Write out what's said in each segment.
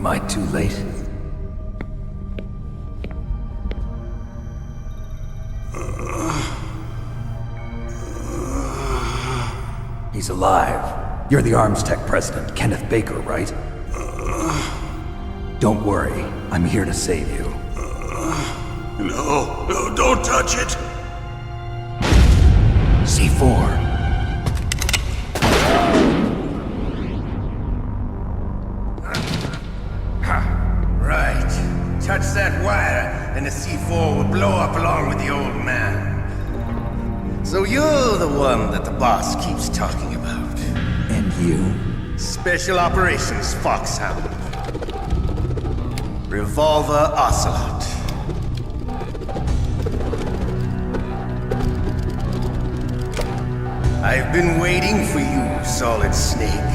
Am I too late? He's alive. You're the Arms Tech president, Kenneth Baker, right? Don't worry. I'm here to save you. No, don't touch it! C4. Right. Touch that wire, and the C4 will blow up along with the old man. So you're the one that the boss keeps talking about. And you? Special Operations Foxhound. Revolver Ocelot. I've been waiting for you, Solid Snake.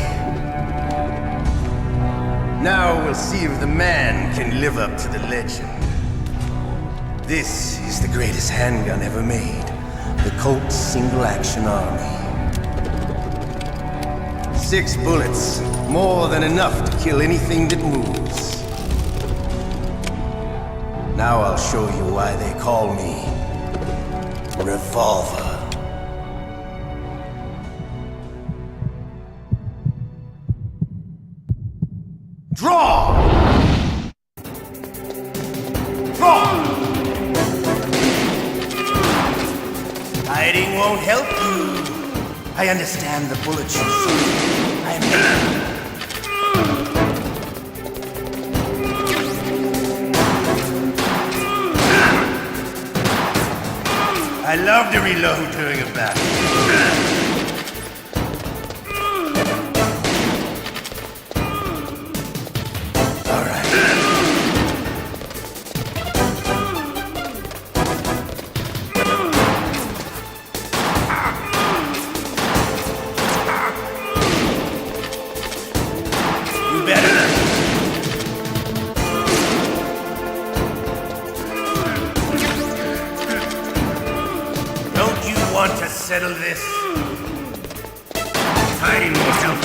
Now we'll see if the man can live up to the legend. This is the greatest handgun ever made. The Colt Single Action Army. 6 bullets, more than enough to kill anything that moves. Now I'll show you why they call me Revolver. Draw! Draw! Hiding won't help you. I understand the bullets you shoot. I love to reload during a battle. Settle this. Hiding won't help.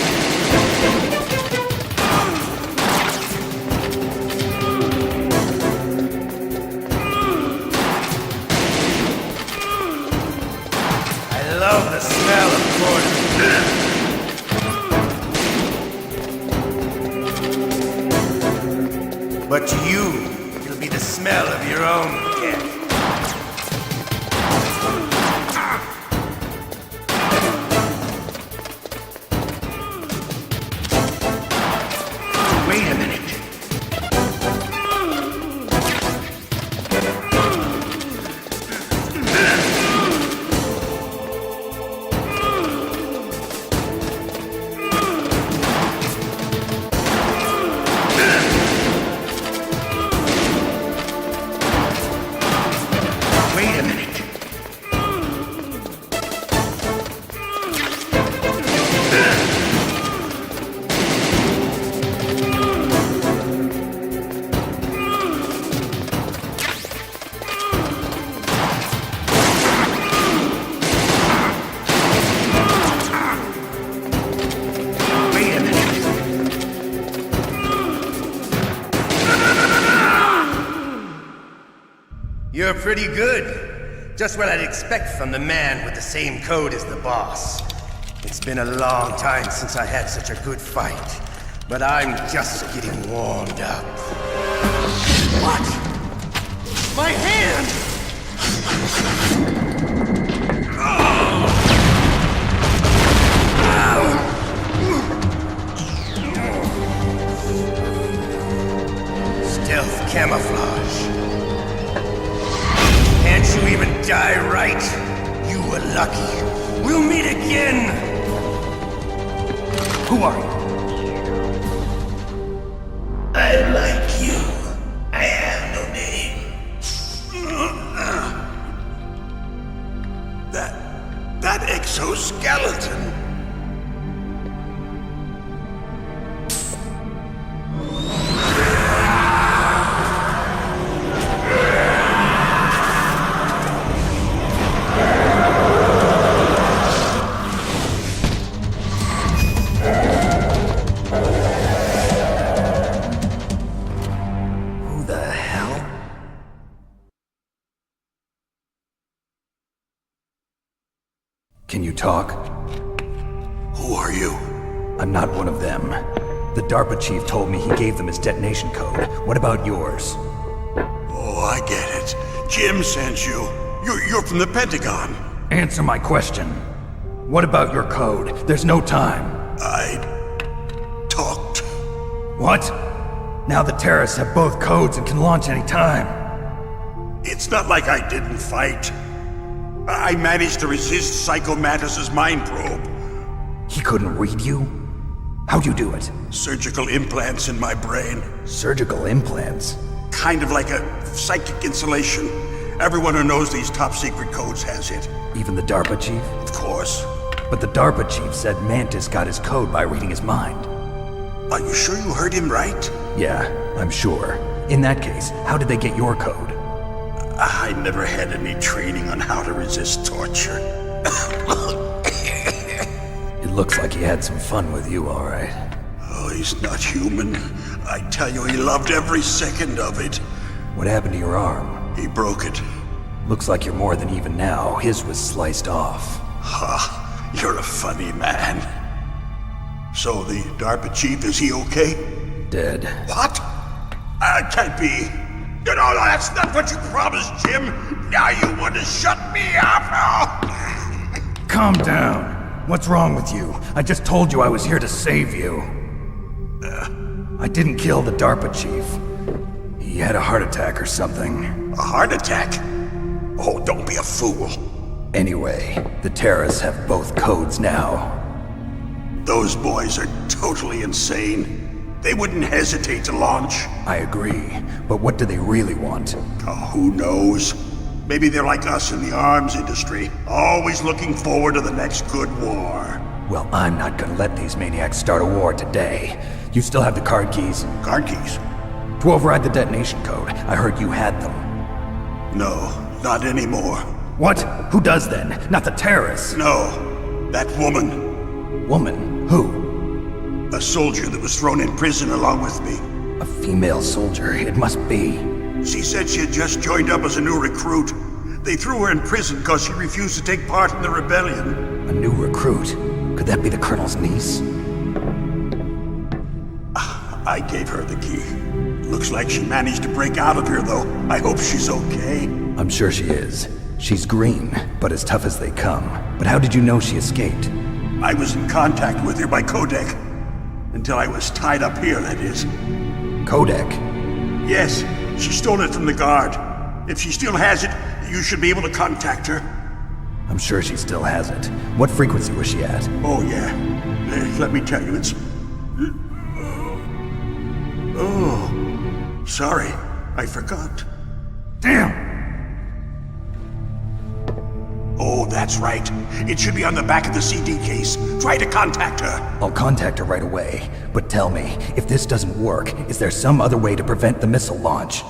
I love the smell of corn. But to you, it'll be the smell of your own death. Wait a minute. Wait a minute. You're pretty good. Just what I'd expect from the man with the same code as the boss. It's been a long time since I had such a good fight, but I'm just getting warmed up. What? My hand! Stealth camouflage. Can't you even die right? You were lucky. We'll meet again! Who are you? I like you. I have no name. That exoskeleton. talk? Who are you? I'm not one of them. The DARPA chief told me he gave them his detonation code. What about yours? Oh, I get it. Jim sent you. You're from the Pentagon. Answer my question. What about your code? There's no time. I talked. What? Now the terrorists have both codes and can launch any time. It's not like I didn't fight. I managed to resist Psycho Mantis's mind probe. He couldn't read you? How'd you do it? Surgical implants in my brain. Surgical implants? Kind of like a psychic insulation. Everyone who knows these top secret codes has it. Even the DARPA chief? Of course. But the DARPA chief said Mantis got his code by reading his mind. Are you sure you heard him right? Yeah, I'm sure. In that case, how did they get your code? I never had any training on how to resist torture. It looks like he had some fun with you, all right. Oh, he's not human. I tell you, he loved every second of it. What happened to your arm? He broke it. Looks like you're more than even now. His was sliced off. Ha, you're a funny man. So the DARPA chief, is he okay? Dead. What? Can't be. No, that's not what you promised, Jim. Now you want to shut me up? Oh. Calm down. What's wrong with you? I just told you I was here to save you. I didn't kill the DARPA chief. He had a heart attack or something. A heart attack? Oh, don't be a fool. Anyway, the terrorists have both codes now. Those boys are totally insane. They wouldn't hesitate to launch. I agree, but what do they really want? Oh, who knows? Maybe they're like us in the arms industry, always looking forward to the next good war. Well, I'm not gonna let these maniacs start a war today. You still have the card keys? Card keys? To override the detonation code. I heard you had them. No, not anymore. What? Who does then? Not the terrorists? No, that woman. Woman? Who? A soldier that was thrown in prison along with me. A female soldier, it must be. She said she had just joined up as a new recruit. They threw her in prison because she refused to take part in the rebellion. A new recruit? Could that be the Colonel's niece? I gave her the key. Looks like she managed to break out of here, though. I hope she's okay. I'm sure she is. She's green, but as tough as they come. But how did you know she escaped? I was in contact with her by codec. Until I was tied up here, that is. Codec? Yes, she stole it from the guard. If she still has it, you should be able to contact her. I'm sure she still has it. What frequency was she at? Oh, yeah. Let me tell you, it's... Oh, sorry. I forgot. Damn! Oh, that's right. It should be on the back of the CD case. Try to contact her. I'll contact her right away. But tell me, if this doesn't work, is there some other way to prevent the missile launch?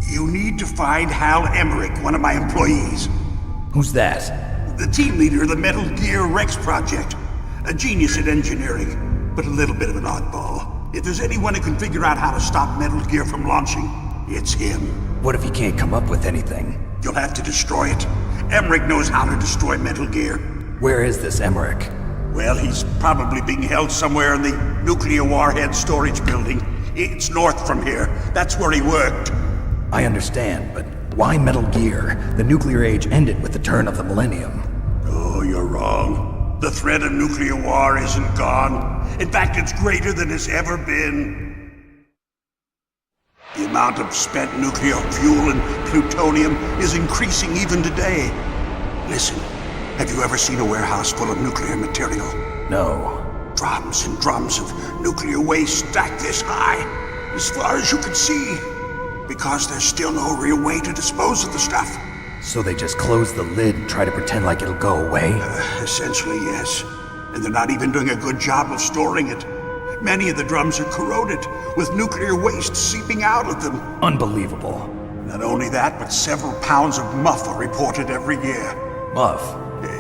You need to find Hal Emmerich, one of my employees. Who's that? The team leader of the Metal Gear Rex project. A genius at engineering, but a little bit of an oddball. If there's anyone who can figure out how to stop Metal Gear from launching, it's him. What if he can't come up with anything? You'll have to destroy it. Emmerich knows how to destroy Metal Gear. Where is this Emmerich? Well, he's probably being held somewhere in the nuclear warhead storage building. It's north from here. That's where he worked. I understand, but why Metal Gear? The nuclear age ended with the turn of the millennium. Oh, you're wrong. The threat of nuclear war isn't gone. In fact, it's greater than it's ever been. The amount of spent nuclear fuel and plutonium is increasing even today. Listen, have you ever seen a warehouse full of nuclear material? No. Drums and drums of nuclear waste stacked this high, as far as you can see. Because there's still no real way to dispose of the stuff. So they just close the lid and try to pretend like it'll go away? Essentially, yes. And they're not even doing a good job of storing it. Many of the drums are corroded, with nuclear waste seeping out of them. Unbelievable. Not only that, but several pounds of MUF are reported every year. MUF?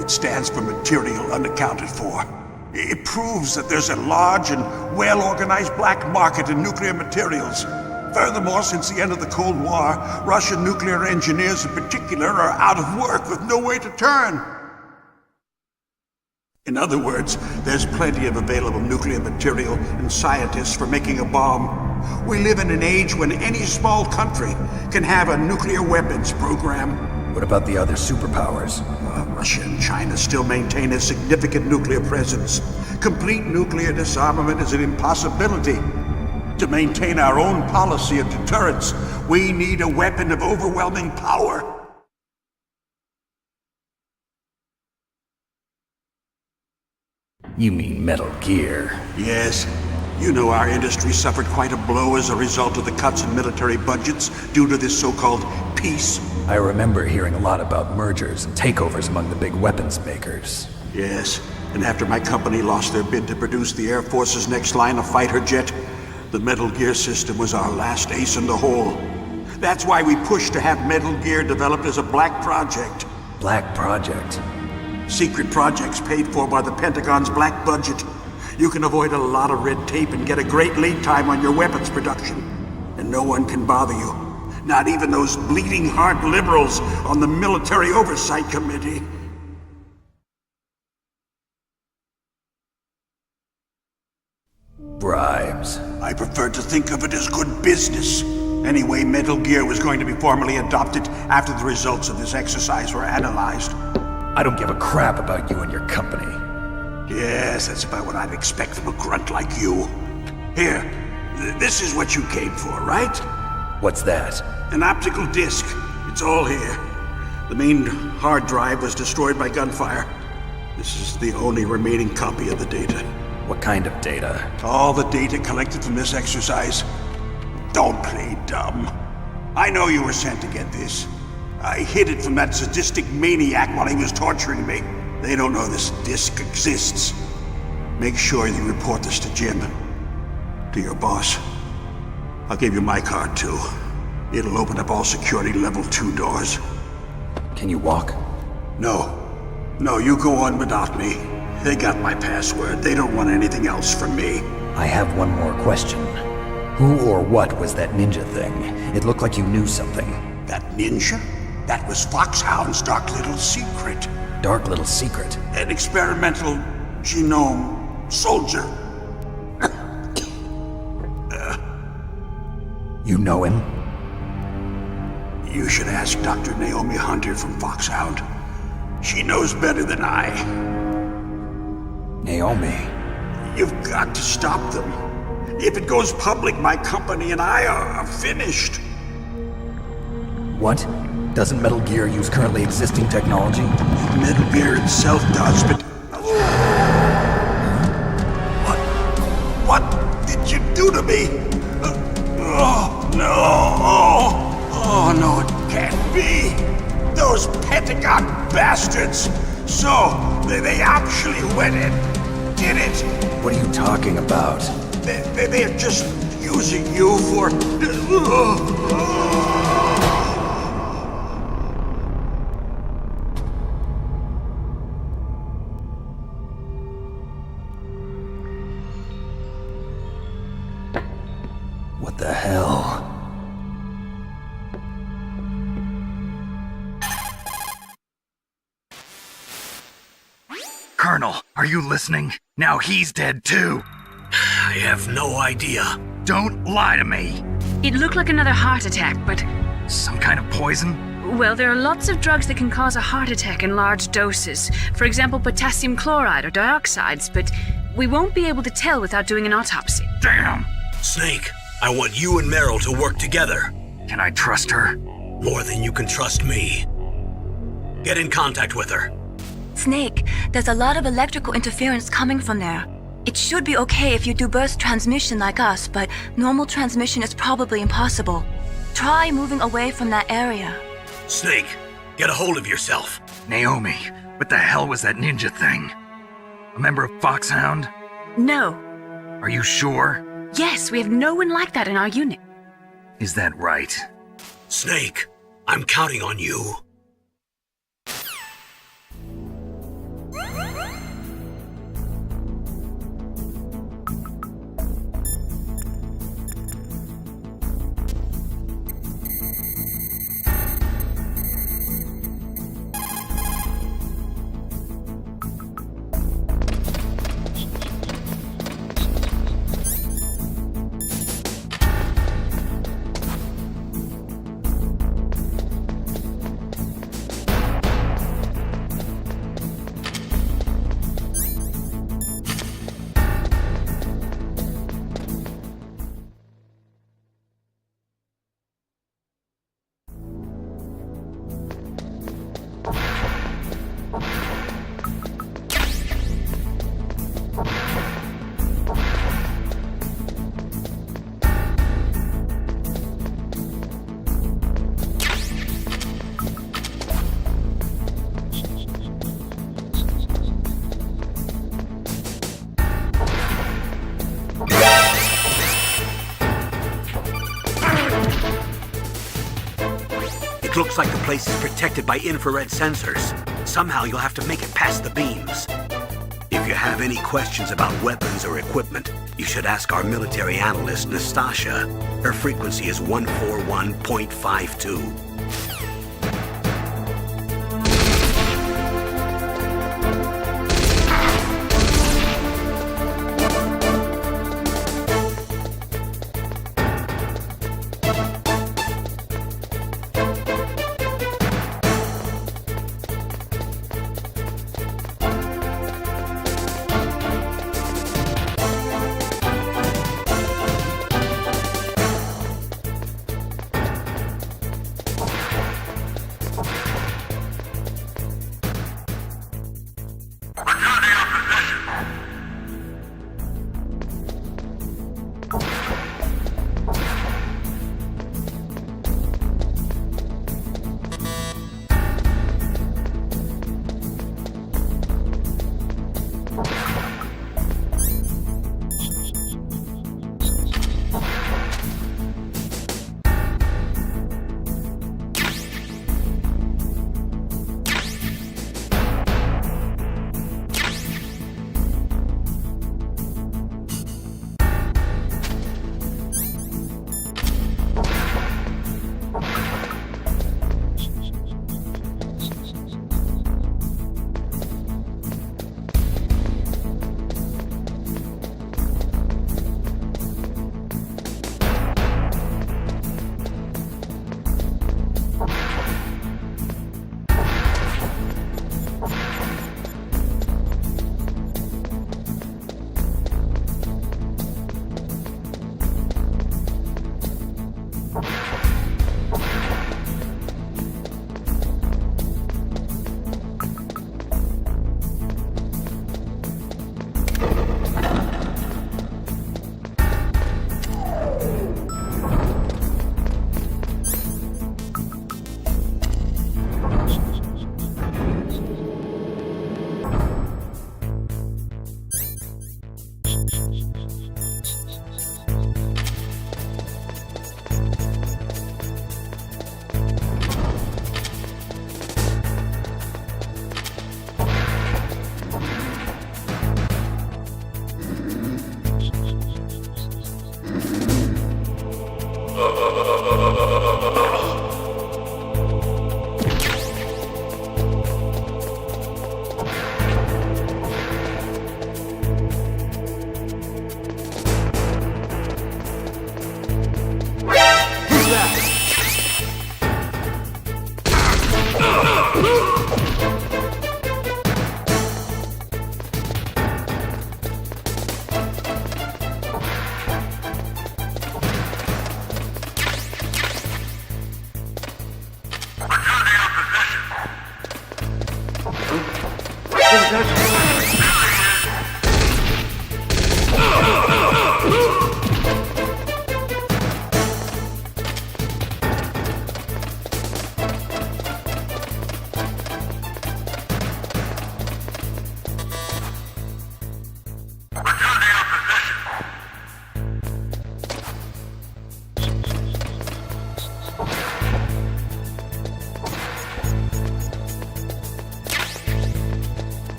It stands for material unaccounted for. It proves that there's a large and well-organized black market in nuclear materials. Furthermore, since the end of the Cold War, Russian nuclear engineers in particular are out of work with no way to turn. In other words, there's plenty of available nuclear material and scientists for making a bomb. We live in an age when any small country can have a nuclear weapons program. What about the other superpowers? Russia and China still maintain a significant nuclear presence. Complete nuclear disarmament is an impossibility. To maintain our own policy of deterrence, we need a weapon of overwhelming power. You mean Metal Gear? Yes. You know our industry suffered quite a blow as a result of the cuts in military budgets due to this so-called peace. I remember hearing a lot about mergers and takeovers among the big weapons makers. Yes, and after my company lost their bid to produce the Air Force's next line of fighter jet, the Metal Gear system was our last ace in the hole. That's why we pushed to have Metal Gear developed as a black project. Black Project? Secret projects paid for by the Pentagon's black budget. You can avoid a lot of red tape and get a great lead time on your weapons production. And no one can bother you. Not even those bleeding heart liberals on the Military Oversight Committee. Bribes. I prefer to think of it as good business. Anyway, Metal Gear was going to be formally adopted after the results of this exercise were analyzed. I don't give a crap about you and your company. Yes, that's about what I'd expect from a grunt like you. Here, this is what you came for, right? What's that? An optical disc. It's all here. The main hard drive was destroyed by gunfire. This is the only remaining copy of the data. What kind of data? All the data collected from this exercise. Don't play dumb. I know you were sent to get this. I hid it from that sadistic maniac while he was torturing me. They don't know this disc exists. Make sure you report this to Jim. To your boss. I'll give you my card too. It'll open up all security level 2 doors. Can you walk? No. No, you go on without me. They got my password. They don't want anything else from me. I have one more question. Who or what was that ninja thing? It looked like you knew something. That ninja? That was Foxhound's dark little secret. Dark little secret? An experimental genome soldier. You know him? You should ask Dr. Naomi Hunter from Foxhound. She knows better than I. Naomi? You've got to stop them. If it goes public, my company and I are finished. What? Doesn't Metal Gear use currently existing technology? Metal Gear itself does, but... What did you do to me? Oh, no. Oh, no, it can't be. Those Pentagon bastards. So, they actually went and did it. What are you talking about? They're just using you for... What the hell? Colonel, are you listening? Now he's dead too. I have no idea. Don't lie to me. It looked like another heart attack, but... Some kind of poison? Well, there are lots of drugs that can cause a heart attack in large doses. For example, potassium chloride or dioxides, but we won't be able to tell without doing an autopsy. Damn! Snake, I want you and Meryl to work together. Can I trust her? More than you can trust me. Get in contact with her. Snake, there's a lot of electrical interference coming from there. It should be okay if you do burst transmission like us, but normal transmission is probably impossible. Try moving away from that area. Snake, get a hold of yourself. Naomi, what the hell was that ninja thing? A member of Foxhound? No. Are you sure? Yes, we have no one like that in our unit. Is that right? Snake, I'm counting on you. Looks like the place is protected by infrared sensors. Somehow you'll have to make it past the beams. If you have any questions about weapons or equipment, you should ask our military analyst, Nastasha. Her frequency is 141.52.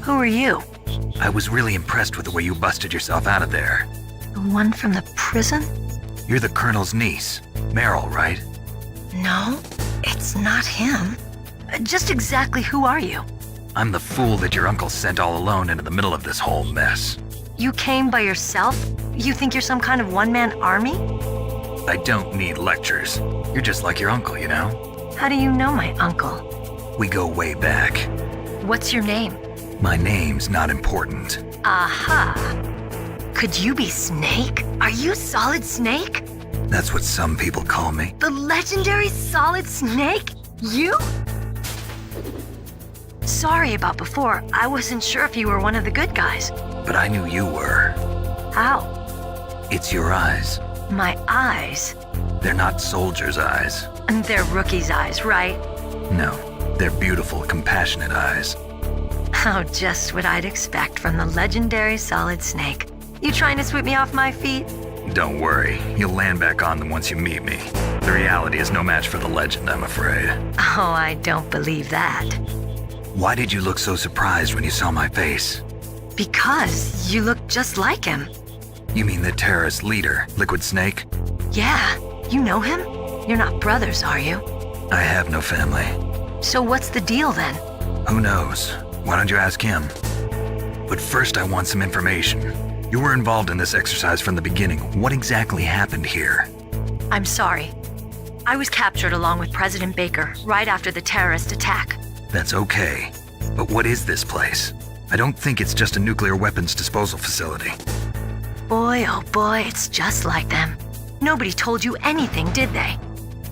Who are you? I was really impressed with the way you busted yourself out of there. The one from the prison? You're the Colonel's niece, Meryl, right? No, it's not him. Just exactly who are you? I'm the fool that your uncle sent all alone into the middle of this whole mess. You came by yourself? You think you're some kind of one-man army? I don't need lectures. You're just like your uncle, you know? How do you know my uncle? We go way back. What's your name? My name's not important. Aha. Could you be Snake? Are you Solid Snake? That's what some people call me. The legendary Solid Snake? You? Sorry about before. I wasn't sure if you were one of the good guys. But I knew you were. How? It's your eyes. My eyes? They're not soldiers' eyes. They're rookies' eyes, right? No, they're beautiful, compassionate eyes. Oh, just what I'd expect from the legendary Solid Snake. You trying to sweep me off my feet? Don't worry, you'll land back on them once you meet me. The reality is no match for the legend, I'm afraid. Oh, I don't believe that. Why did you look so surprised when you saw my face? Because you look just like him. You mean the terrorist leader, Liquid Snake? Yeah, you know him? You're not brothers, are you? I have no family. So what's the deal then? Who knows? Why don't you ask him? But first I want some information. You were involved in this exercise from the beginning. What exactly happened here? I'm sorry. I was captured along with President Baker right after the terrorist attack. That's okay. But what is this place? I don't think it's just a nuclear weapons disposal facility. Boy, oh boy, it's just like them. Nobody told you anything, did they?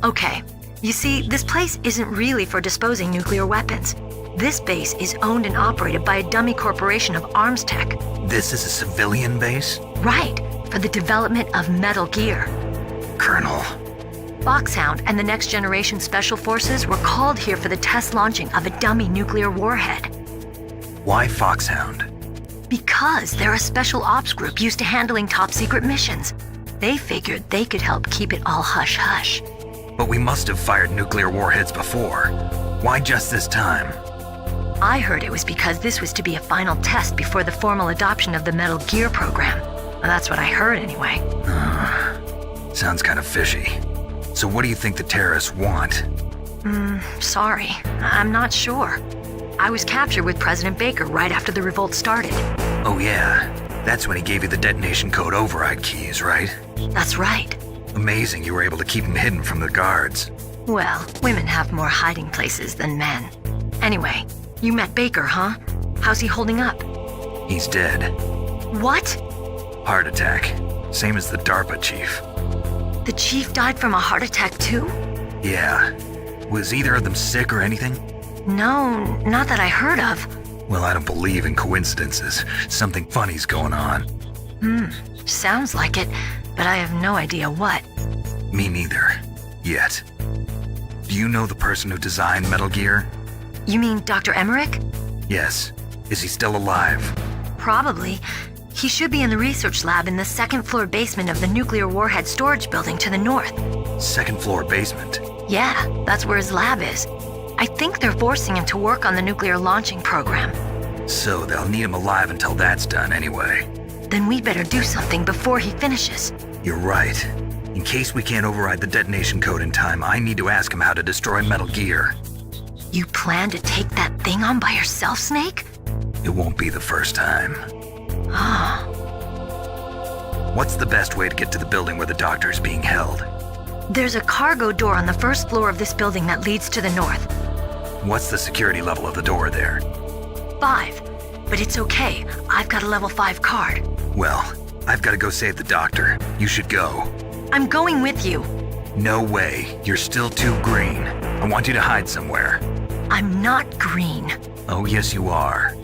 Okay, you see, this place isn't really for disposing nuclear weapons. This base is owned and operated by a dummy corporation of arms tech. This is a civilian base? Right, for the development of Metal Gear. Colonel. Foxhound and the Next Generation Special Forces were called here for the test launching of a dummy nuclear warhead. Why Foxhound? Because they're a special ops group used to handling top secret missions. They figured they could help keep it all hush-hush. But we must have fired nuclear warheads before. Why just this time? I heard it was because this was to be a final test before the formal adoption of the Metal Gear program. Well, that's what I heard anyway. Sounds kind of fishy. So what do you think the terrorists want? Sorry, I'm not sure. I was captured with President Baker right after the revolt started. Oh yeah, that's when he gave you the detonation code override keys, right? That's right. Amazing you were able to keep them hidden from the guards. Well, women have more hiding places than men. Anyway, you met Baker, huh? How's he holding up? He's dead. What? Heart attack. Same as the DARPA chief. The chief died from a heart attack too? Yeah. Was either of them sick or anything? No, not that I heard of. Well, I don't believe in coincidences. Something funny's going on. Sounds like it, but I have no idea what. Me neither. Yet. Do you know the person who designed Metal Gear? You mean Dr. Emmerich? Yes. Is he still alive? Probably. He should be in the research lab in the second floor basement of the nuclear warhead storage building to the north. Second floor basement? Yeah, that's where his lab is. I think they're forcing him to work on the nuclear launching program. So they'll need him alive until that's done anyway. Then we better do something before he finishes. You're right. In case we can't override the detonation code in time, I need to ask him how to destroy Metal Gear. You plan to take that thing on by yourself, Snake? It won't be the first time. What's the best way to get to the building where the doctor is being held? There's a cargo door on the first floor of this building that leads to the north. What's the security level of the door there? 5. But it's okay. I've got a level 5 card. Well, I've got to go save the doctor. You should go. I'm going with you. No way. You're still too green. I want you to hide somewhere. I'm not green. Oh, yes, you are.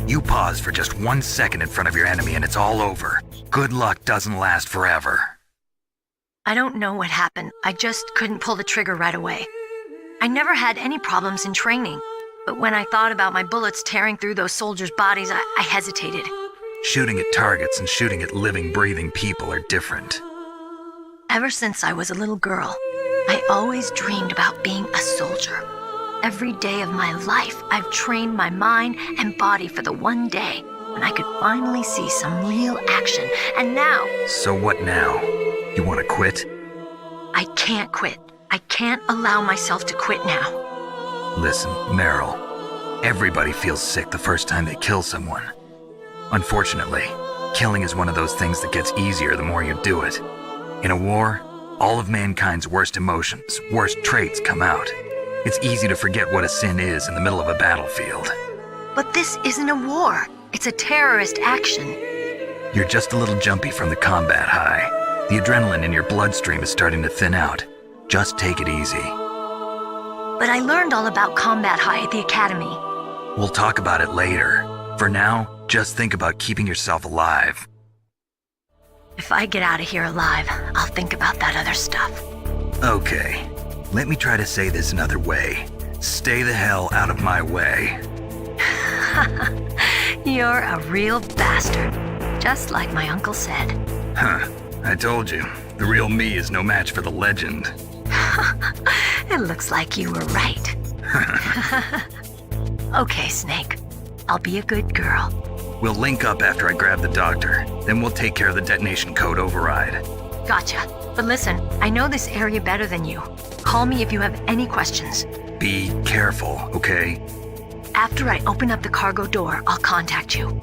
You pause for just 1 second in front of your enemy and it's all over. Good luck doesn't last forever. I don't know what happened. I just couldn't pull the trigger right away. I never had any problems in training, but when I thought about my bullets tearing through those soldiers' bodies, I hesitated. Shooting at targets and shooting at living, breathing people are different. Ever since I was a little girl, I always dreamed about being a soldier. every day of my life, I've trained my mind and body for the one day when I could finally see some real action. And now... So what now? You want to quit? I can't quit. I can't allow myself to quit now. Listen, Meryl. Everybody feels sick the first time they kill someone. Unfortunately, killing is one of those things that gets easier the more you do it. In a war, all of mankind's worst emotions, worst traits come out. It's easy to forget what a sin is in the middle of a battlefield. But this isn't a war. It's a terrorist action. You're just a little jumpy from the combat high. The adrenaline in your bloodstream is starting to thin out. Just take it easy. But I learned all about combat high at the academy. We'll talk about it later. For now, just think about keeping yourself alive. If I get out of here alive, I'll think about that other stuff. Okay, let me try to say this another way. Stay the hell out of my way. You're a real bastard, just like my uncle said. Huh, I told you, the real me is no match for the legend. It looks like you were right. Okay, Snake. I'll be a good girl. We'll link up after I grab the doctor. Then we'll take care of the detonation code override. Gotcha. But listen, I know this area better than you. Call me if you have any questions. Be careful, okay? After I open up the cargo door, I'll contact you.